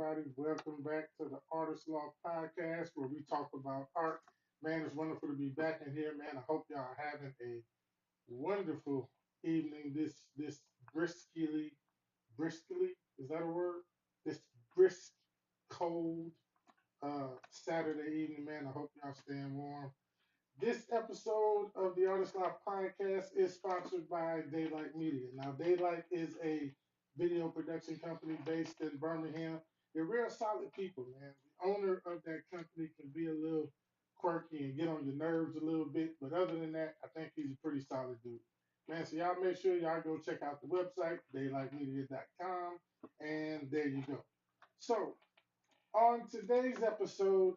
everybody. Welcome back to the Artist Loft podcast where we talk about art. Man, it's wonderful to be back in here, man. I hope y'all are having a wonderful evening. This briskly, is that a word? This brisk, cold Saturday evening, man. I hope y'all staying warm. This episode of the Artist Life podcast is sponsored by Daylight Media. Now, Daylight is a video production company based in Birmingham. They're real solid people, man. The owner of that company can be a little quirky and get on your nerves a little bit, but other than that, I think he's a pretty solid dude. Man, so y'all make sure y'all go check out the website, daylightmedia.com, and there you go. So, on today's episode,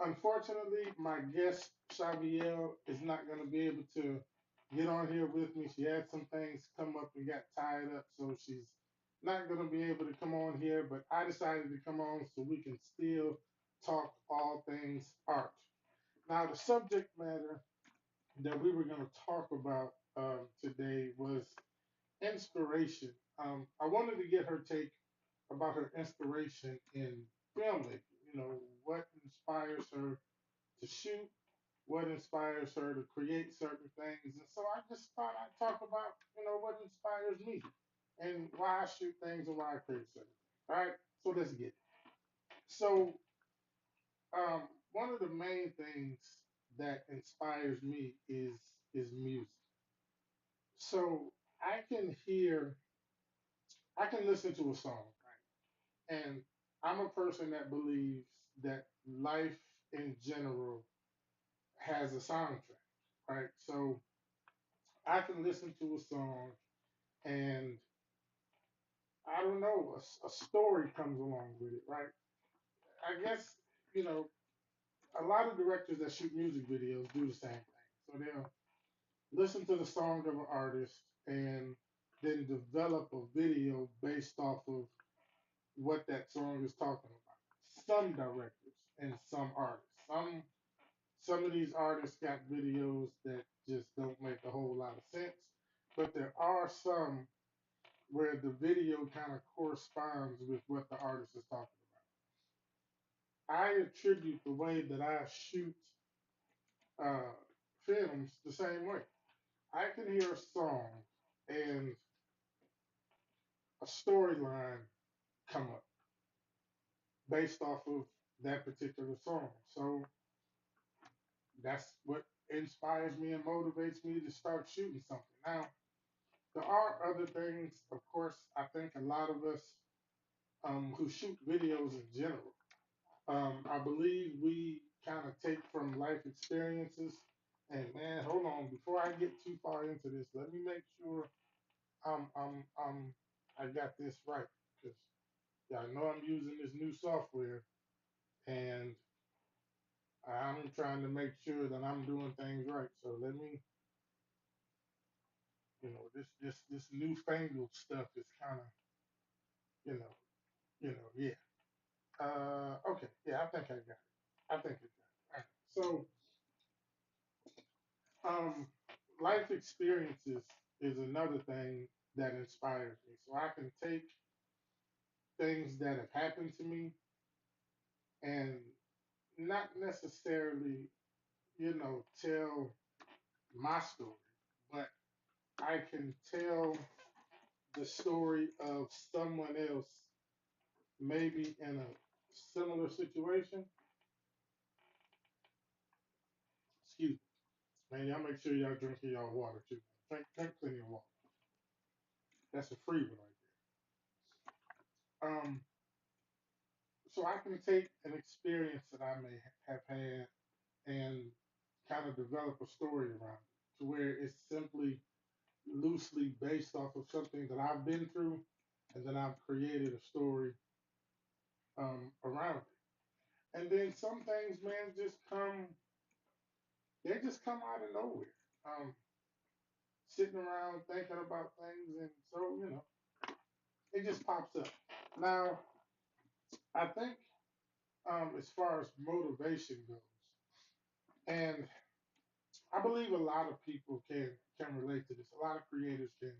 unfortunately, my guest Shyveil is not going to be able to get on here with me. She had some things come up and got tied up, so she's not going to be able to come on here. But I decided to come on so we can still talk all things art. Now, the subject matter that we were going to talk about today was inspiration. I wanted to get her take about her inspiration in filmmaking. You know, what inspires her to shoot, what inspires her to create certain things. And so I just thought I'd talk about, what inspires me and why I shoot things and why I create certain things. All right, so let's get it. So, one of the main things that inspires me is music. So I can hear, I can listen to a song, right? And I'm a person that believes that life in general has a soundtrack, right? So I can listen to a song and I don't know, a story comes along with it, right? I guess, you know, a lot of directors that shoot music videos do the same thing. So they'll listen to the song of an artist and then develop a video based off of what that song is talking about. Some directors and some artists. Some of these artists got videos that just don't make a whole lot of sense, but there are some where the video kind of corresponds with what the artist is talking about. I attribute the way that I shoot uh, films the same way. I can hear a song and a storyline come up based off of that particular song. So that's what inspires me and motivates me to start shooting something. Now, there are other things, of course, I think a lot of us who shoot videos in general. I believe we kind of take from life experiences. And man, hold on, before I get too far into this, let me make sure I got this right because yeah, I know I'm using this new software and I'm trying to make sure that I'm doing things right. So let me, this newfangled stuff is kind of, you know, yeah. Okay, yeah, I think I got it. I think I got it. All right. So Um, life experiences is another thing that inspires me. So I can take things that have happened to me and not necessarily, tell my story, but I can tell the story of someone else, maybe in a similar situation. Excuse me, man. Y'all make sure y'all drinking y'all water too. Drink plenty of water. That's a free one right there. So I can take an experience that I may have had and kind of develop a story around it to where it's simply loosely based off of something that I've been through, and then I've created a story around it. And then some things, man, they just come out of nowhere. Um, Sitting around thinking about things, and so it just pops up. Now, I think as far as motivation goes, and I believe a lot of people can relate to this. A lot of creators can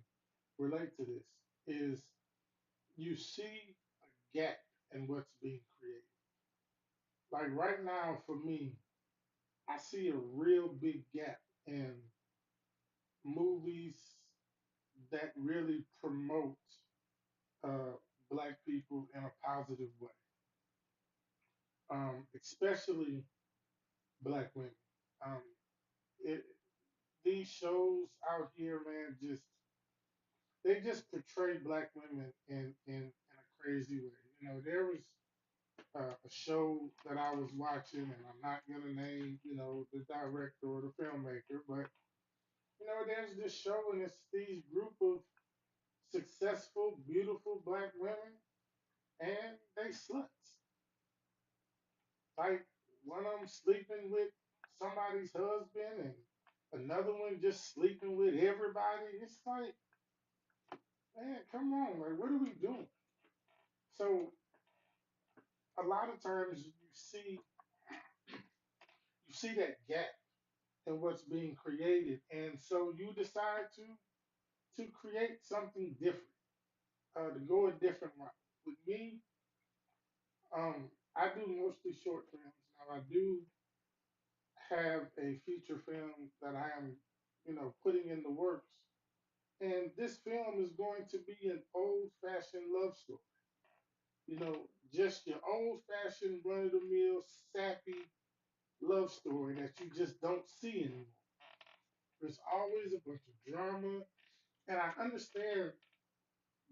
relate to this. Is you see a gap and what's being created. Like right now, for me, I see a real big gap in movies that really promote uh, black people in a positive way, especially black women. Um, it, these shows out here, man, just they just portray black women in a crazy way. You know, there was a show that I was watching, and I'm not gonna name, you know, the director or the filmmaker, but you know, there's this show, and it's these group of successful, beautiful black women, and they sluts. Like one of them sleeping with somebody's husband, and another one just sleeping with everybody. It's like, man, come on, like, what are we doing? So a lot of times you see that gap in what's being created, and so you decide to create something different, to go a different route. With me, I do mostly short films. Now I do have a feature film that I am, you know, putting in the works, and this film is going to be an old-fashioned love story. You know, just your old-fashioned, run-of-the-mill, sappy love story that you just don't see anymore. There's always a bunch of drama, and I understand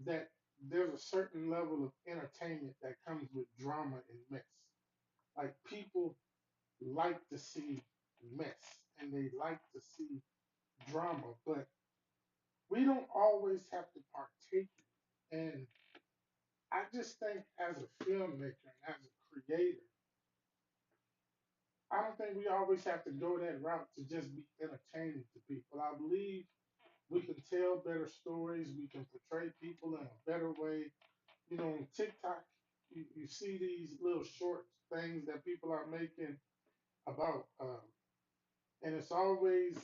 that there's a certain level of entertainment that comes with drama and mess. Like people like to see mess and they like to see drama, but we don't always have to partake in it. And I just think as a filmmaker and as a creator, I don't think we always have to go that route to just be entertaining to people. I believe we can tell better stories, we can portray people in a better way. You know, on TikTok, you see these little short things that people are making about, and it's always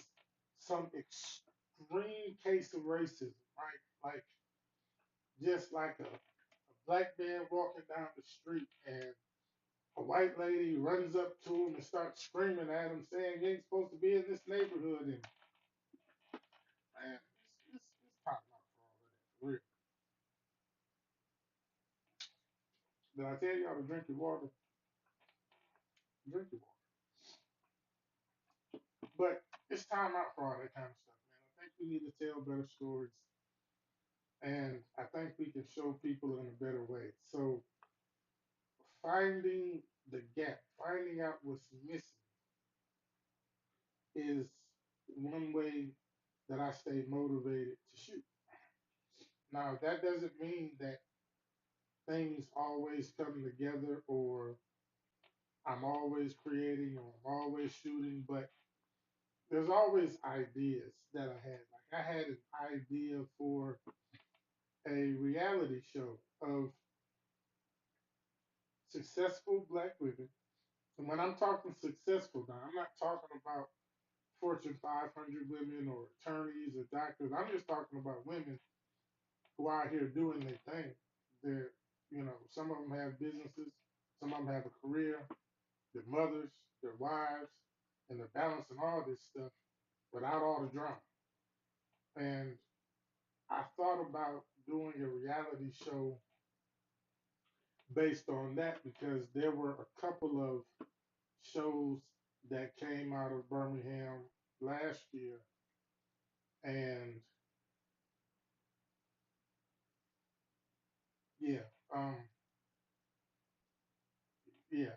some extreme case of racism, right? Like just like a black man walking down the street and a white lady runs up to him and starts screaming at him, saying you ain't supposed to be in this neighborhood. And man, it's time out for all of that, for real. Did I tell y'all to drink your water? Drink your water. But it's time out for all that kind of stuff, man. I think we need to tell better stories, and I think we can show people in a better way. So finding the gap, finding out what's missing, is one way that I stay motivated to shoot. Now that doesn't mean that things always come together or I'm always creating or I'm always shooting, but there's always ideas that I had. Like I had an idea for a reality show of successful black women. And when I'm talking successful now, I'm not talking about Fortune 500 women or attorneys or doctors. I'm just talking about women who are out here doing their thing. They're, you know, some of them have businesses, some of them have a career, their mothers, their wives, and they're balancing all this stuff without all the drama. And I thought about doing a reality show based on that because there were a couple of shows that came out of Birmingham last year, and yeah, yeah,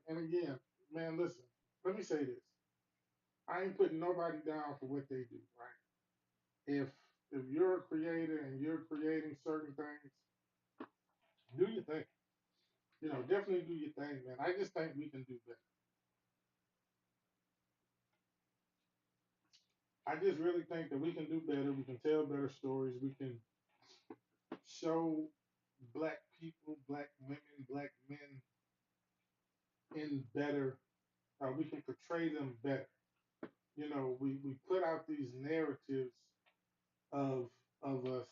and again, man, listen, let me say this: I ain't putting nobody down for what they do, right? If if you're a creator and you're creating certain things, do your thing. You know, definitely do your thing, man. I just think we can do better. I just really think that we can do better. We can tell better stories. We can show black people, black women, black men in better. We can portray them better. You know, we put out these narratives of us,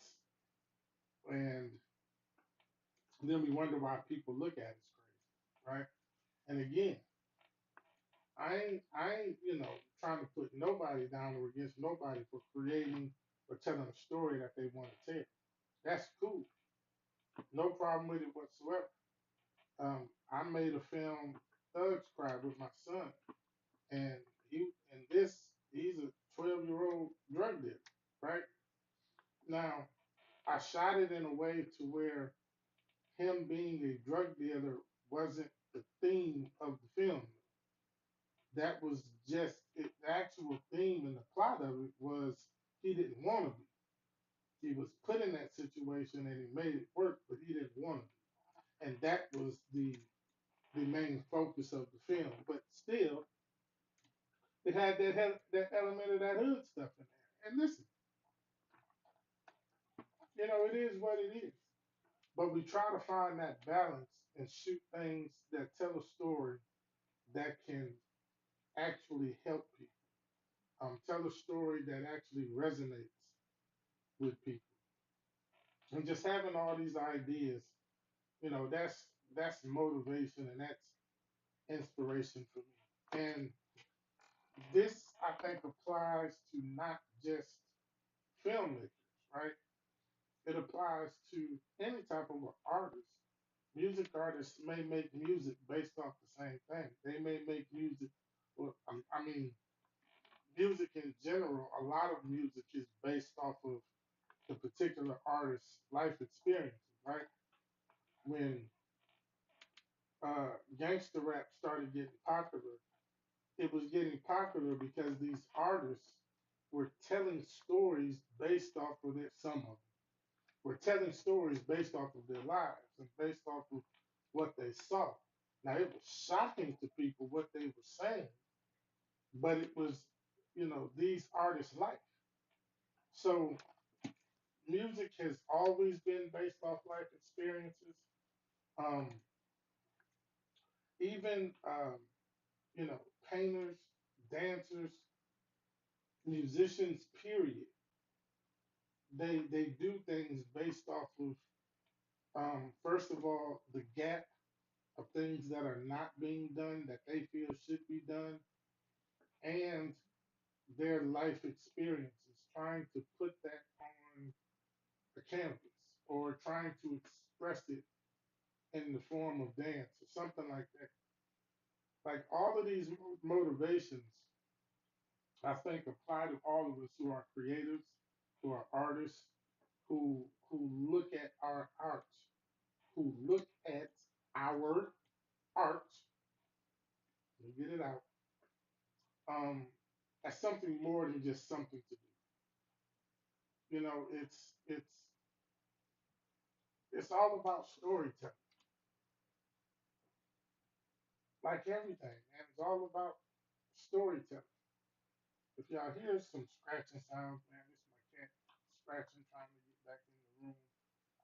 and Then we wonder why people look at us crazy, right? And again, I ain't, trying to put nobody down or against nobody for creating or telling a story that they want to tell. That's cool. No problem with it whatsoever. I made a film, Thugs Cry, with my son, and he's a 12-year-old drug dealer, right? Now, I shot it in a way to where him being a drug dealer wasn't the theme of the film. That was just it, the actual theme and the plot of it was he didn't want to be. He was put in that situation and he made it work, but he didn't want to be. And that was the main focus of the film. But still, it had that element of that hood stuff in there. And listen, it is what it is. But we try to find that balance and shoot things that tell a story that can actually help people. Tell a story that actually resonates with people. And just having all these ideas, that's motivation and that's inspiration for me. And this, I think, applies to not just filmmakers, right? It applies to any type of artist. Music artists may make music based off the same thing. They may make music, well, I mean, music in general, a lot of music is based off of the particular artist's life experiences, right? When gangster rap started getting popular, it was getting popular because these artists were telling stories based off of their, some of them were telling stories based off of their lives and based off of what they saw. Now it was shocking to people what they were saying, but it was, these artists' life. So music has always been based off life experiences. Um, even painters, dancers, musicians, period. They do things based off of first of all the gap of things that are not being done that they feel should be done, and their life experiences, trying to put that on the canvas or trying to express it in the form of dance or something like that. Like all of these motivations, I think apply to all of us who are creatives, who are artists, who look at our art, who look at our art, let me get it out, um, as something more than just something to do. It's all about storytelling, like everything, man. It's all about storytelling. If y'all hear some scratching sounds, man, this is my cat scratching, trying to get back in the room.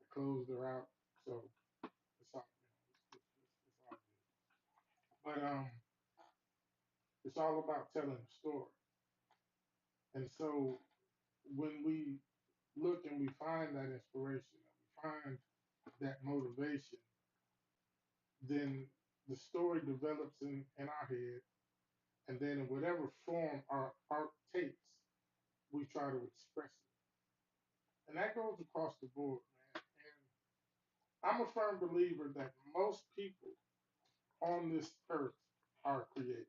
I closed her out, so it's all it's all good. But it's all about telling a story. And so when we look and we find that inspiration and we find that motivation, then the story develops in our head, and then in whatever form our art takes, we try to express it. And that goes across the board, man. And I'm a firm believer that most people on this earth are creative.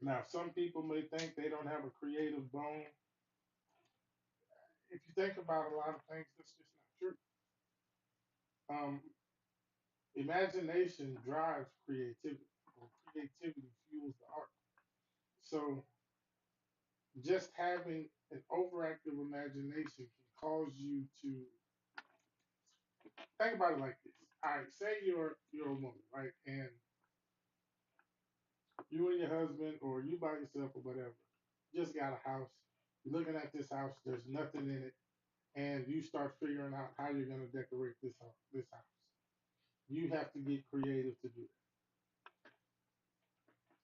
Now, some people may think they don't have a creative bone. If you think about a lot of things, that's just not true. Um, Imagination drives creativity, or creativity fuels the art. So just having an overactive imagination can cause you to think about it like this. All right, say you're a woman, right? And you and your husband, or you by yourself, or whatever, just got a house. You're looking at this house. There's nothing in it, and you start figuring out how you're going to decorate this house. This house. You have to get creative to do that.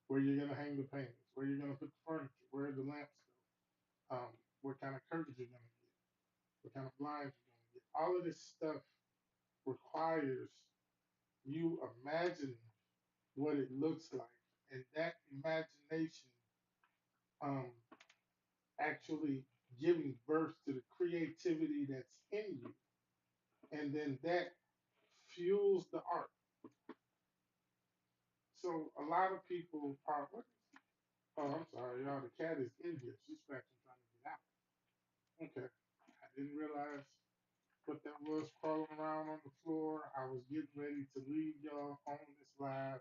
Where you're going to hang the paintings, where you're going to put the furniture, where the lamps go, what kind of curtains you're going to get, what kind of blinds you're going to All of this stuff requires you imagining what it looks like, and that imagination um, actually giving birth to the creativity that's in you, and then that fuels the art. So a lot of people are. What is, oh, I'm sorry, y'all. The cat is in here. She's scratching, trying to get out. Okay, I didn't realize what that was crawling around on the floor. I was getting ready to leave y'all on this live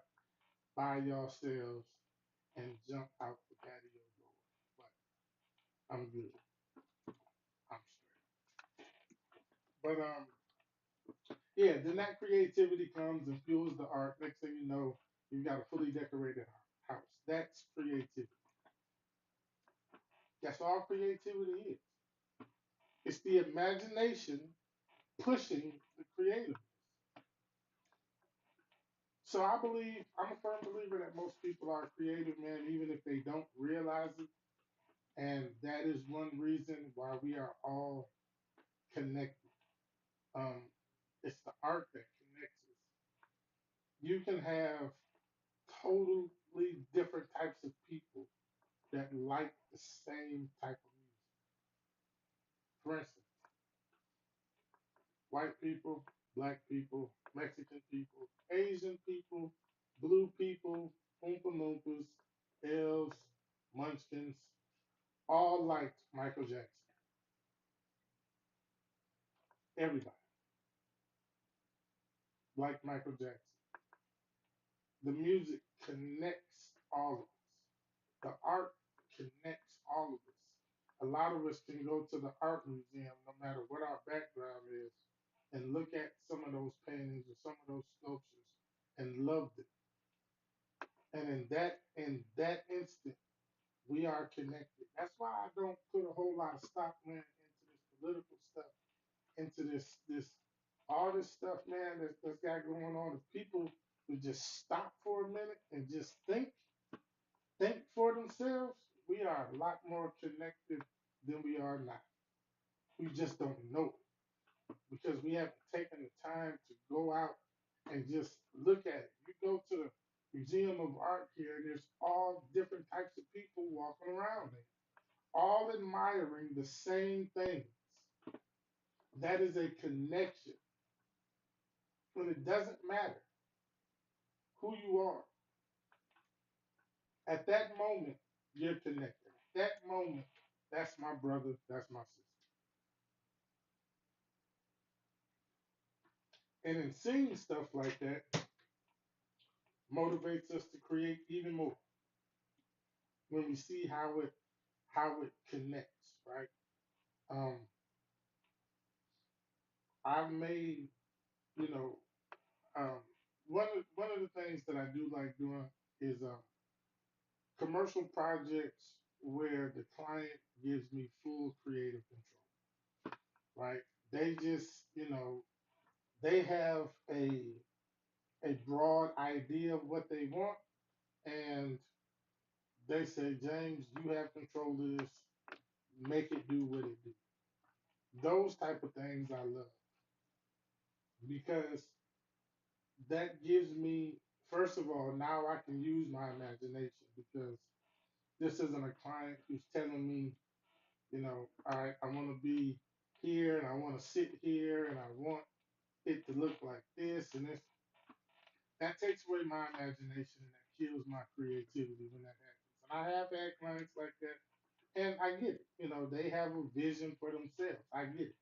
by yourselves and jump out the patio door, but I'm good. I'm straight. But yeah, then that creativity comes and fuels the art. Next thing you know, you've got a fully decorated house. That's creativity. That's all creativity is. It's the imagination pushing the creative. So I believe I'm a firm believer that most people are creative, man, even if they don't realize it. And that is one reason why we are all connected. Um, it's the art that connects us. You can have totally different types of people that like the same type of music. For instance, white people, black people, Mexican people, Asian people, blue people, Oompa Loompas, elves, munchkins, all liked Michael Jackson. Everybody liked Michael Jackson. The music connects all of us. The art connects all of us. A lot of us can go to the art museum, no matter what our background is, and look at some of those paintings or some of those sculptures and love it. And in that instant, we are connected. That's why I don't put a whole lot of stock, man, into this political stuff, into this all this stuff, man, that's got going on. If people would just stop for a minute and just think for themselves, we are a lot more connected than we are now. We just don't know it because we haven't taken the time to go out and just look at it. You go to the Museum of Art here, and there's all different types of people walking around there, all admiring the same things. That is a connection. When it doesn't matter who you are, at that moment, you're connected. At that moment, that's my brother, that's my sister. And in seeing stuff like that motivates us to create even more when we see how it connects, right? Um, I've made, you know, um, one of the things that I do like doing is commercial projects where the client gives me full creative control, right? They just, they have a broad idea of what they want, and they say, James, you have control of this. Make it do what it do. Those type of things I love because that gives me, first of all, now I can use my imagination because this isn't a client who's telling me, all right, I want to be here and I want to sit here and I want it to look like this and this. That takes away my imagination and that kills my creativity when that happens. And I have had clients like that, and I get it. They have a vision for themselves. I get it.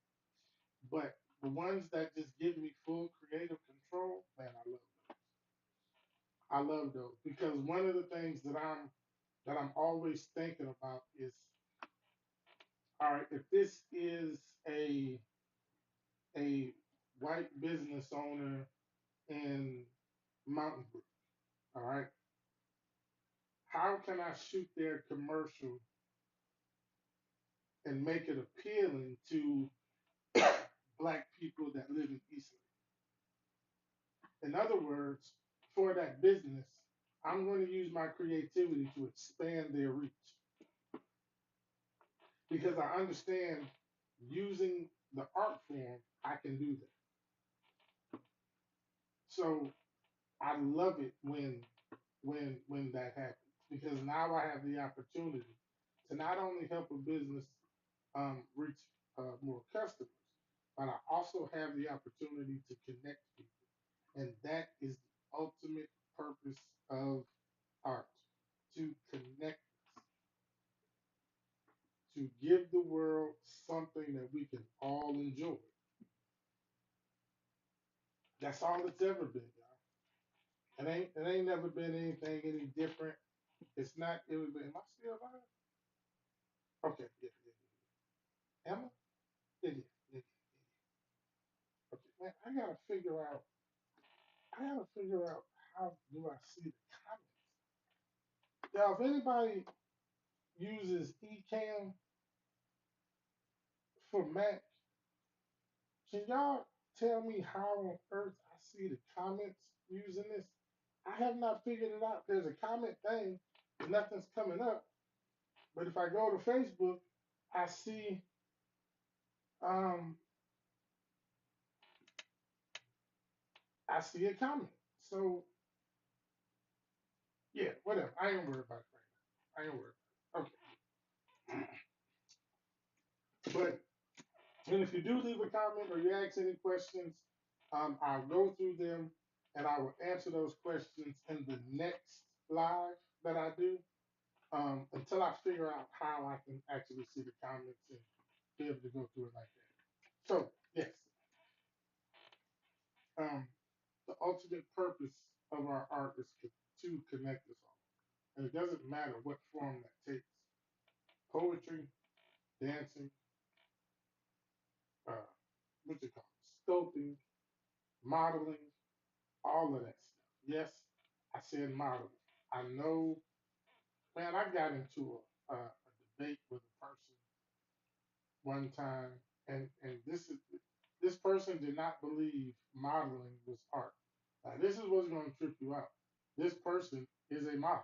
But the ones that just give me full creative control, man, I love those. I love those because one of the things that I'm always thinking about is, all right, if this is a white business owner in Mountain Brook, all right, how can I shoot their commercial and make it appealing to black people that live in Eastland? In other words, for that business, I'm going to use my creativity to expand their reach because I understand using the art form, I can do that. So I love it when that happens because now I have the opportunity to not only help a business reach more customers, but I also have the opportunity to connect people, and that is the ultimate purpose of art: to connect us, to give the world something that we can all enjoy. That's all it's ever been, y'all. It ain't never been anything any different. It's not. It was. Am I still alive? Okay. Yeah. Yeah. Yeah. Am I? Yeah. Yeah. Yeah. Yeah. Okay. Man, I gotta figure out how do I see the comments. Now, if anybody uses Ecamm for Mac, can y'all tell me how on earth I see the comments using this? I have not figured it out. There's a comment thing, but nothing's coming up. But if I go to Facebook, I see um I see a comment. So yeah, whatever. I ain't worried about it right now. I ain't worried about it. Okay. But and if you do leave a comment or you ask any questions, I'll go through them and I will answer those questions in the next live that I do, until I figure out how I can actually see the comments and be able to go through it like that. So, yes, um, the ultimate purpose of our art is to connect us all. And it doesn't matter what form that takes: poetry, dancing, uh, what you call it, sculpting, modeling, all of that stuff. Yes, I said modeling. I know, man, I got into a debate with a person one time, and this person did not believe modeling was art. Now, this is what's going to trip you out. This person is a model,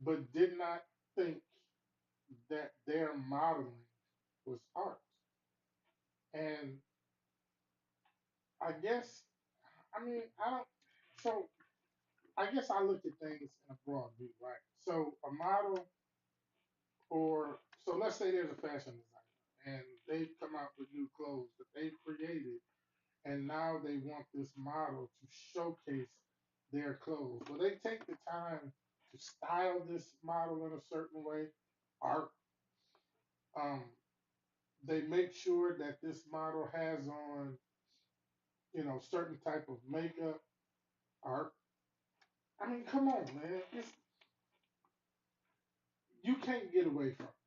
but did not think that their modeling was art. And I guess, I mean, I don't, so I guess I look at things in a broad view, right? So a model, or so let's say there's a fashion designer and they've come out with new clothes that they've created, and now they want this model to showcase their clothes. Well, they take the time to style this model in a certain way, art. Um, they make sure that this model has on, certain type of makeup, art. I mean, come on, man. You can't get away from it,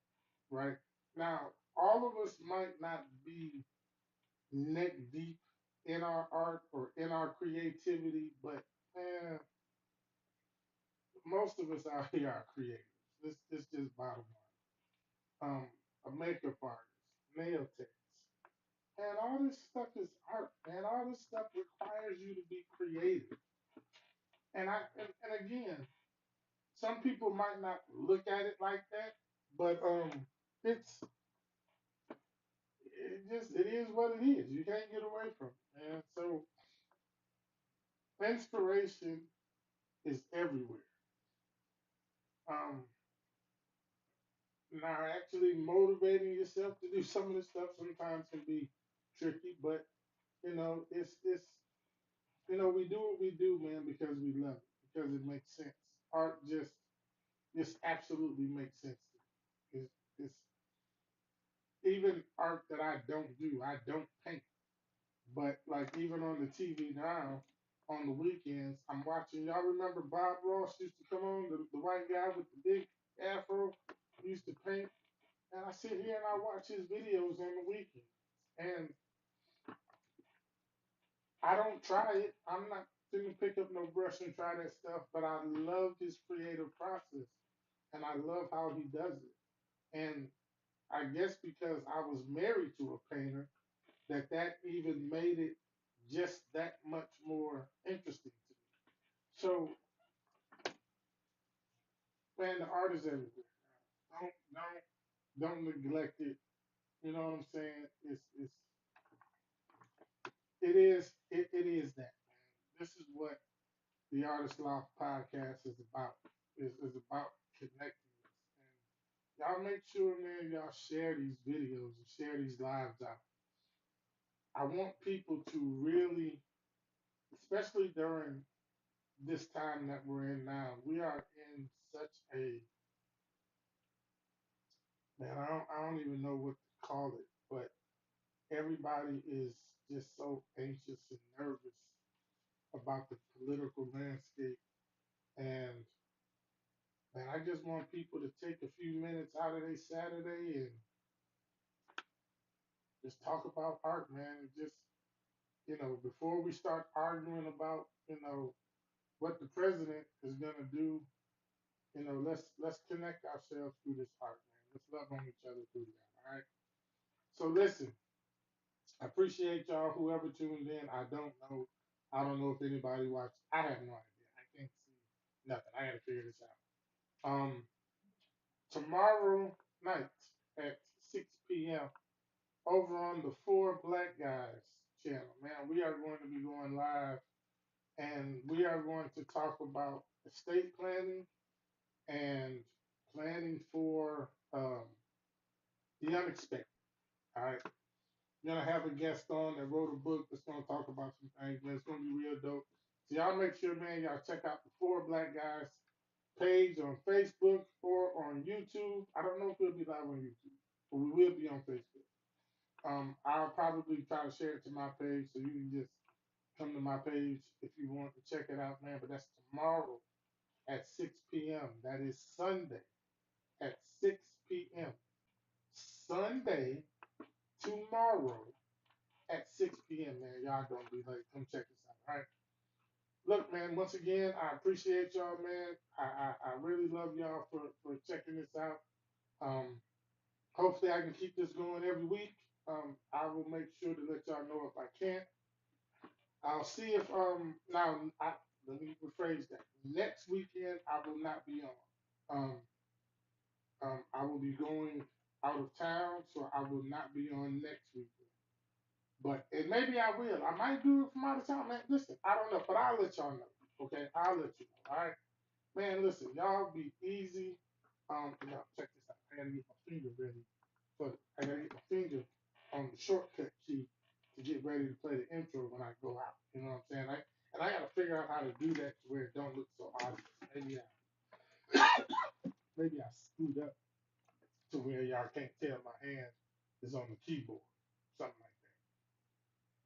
right? Now, all of us might not be neck deep in our art or in our creativity, but man, most of us out here are creators. This just bottom line. A makeup artist, nail techs, and all this stuff is art, man. All this stuff requires you to be creative. And again, some people might not look at it like that, but it's it is what it is. You can't get away from it, man. So inspiration is everywhere. Um, Now actually motivating yourself to do some of this stuff sometimes can be tricky, but it's we do what we do, man, because we love it, because it makes sense. Art just absolutely makes sense to me. It's even art that I don't do. I don't paint. But like even on the TV now, on the weekends, I'm watching. Y'all remember Bob Ross used to come on, the white guy with the big afro, used to paint. And I sit here and I watch his videos on the weekends. And I don't try it. I'm not gonna pick up no brush and try that stuff, but I love his creative process and I love how he does it. And I guess because I was married to a painter, that even made it just that much more interesting to me. So, man, the art is everywhere. Don't Don't neglect it. You know what I'm saying? It is that, man. This is what the Artist Loft podcast is about. Is about connecting us. And y'all make sure, man, y'all share these videos and share these lives out. I want people to really, especially during this time that we're in now, we are in such a, man, I don't even know what to call it, but everybody is just so anxious and nervous about the political landscape. And man, I just want people to take a few minutes out of their Saturday and just talk about art, man. And just, before we start arguing about, what the president is gonna do, let's connect ourselves through this art, man. Let's love on each other through that. All right. So listen, I appreciate y'all. Whoever tuned in, I don't know. I don't know if anybody watched. I have no idea. I can't see nothing. I got to figure this out. Tomorrow night at 6 p.m. over on the Four Black Guys channel, man, we are going to be going live, and we are going to talk about estate planning and planning for the unexpected. All right. We're gonna have a guest on that wrote a book that's gonna talk about some things, man. It's gonna be real dope. So y'all make sure, man, y'all check out the Four Black Guys page on Facebook or on YouTube. I don't know if we'll be live on YouTube, but we will be on Facebook. I'll probably try to share it to my page, so you can just come to my page if you want to check it out, man. But that's tomorrow at 6 p.m. That is Sunday at 6 p.m. Sunday, tomorrow at 6 p.m., man. Y'all don't be late. Come check this out. All right. Look, man, once again, I appreciate y'all, man. I really love y'all for checking this out. Um, Hopefully I can keep this going every week. I will make sure to let y'all know if I can't. I'll see if let me rephrase that. Next weekend I will not be on. Um, I will be going out of town, so I will not be on next weekend. But and maybe I will. I might do it from out of town, man. Listen, I don't know, but I'll let y'all know. Okay, I'll let you know. All right, man. Listen, y'all be easy. Check this out. I gotta get my finger ready. I gotta get my finger on the shortcut key to get ready to play the intro when I go out. You know what I'm saying? I gotta figure out how to do that to where it don't look so obvious. Maybe I screwed up to where y'all can't tell my hand is on the keyboard, something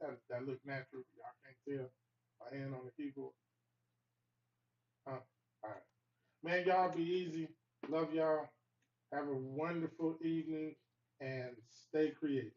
like that look natural. Y'all can't tell my hand on the keyboard. Huh? All right. Man, y'all be easy. Love y'all. Have a wonderful evening and stay creative.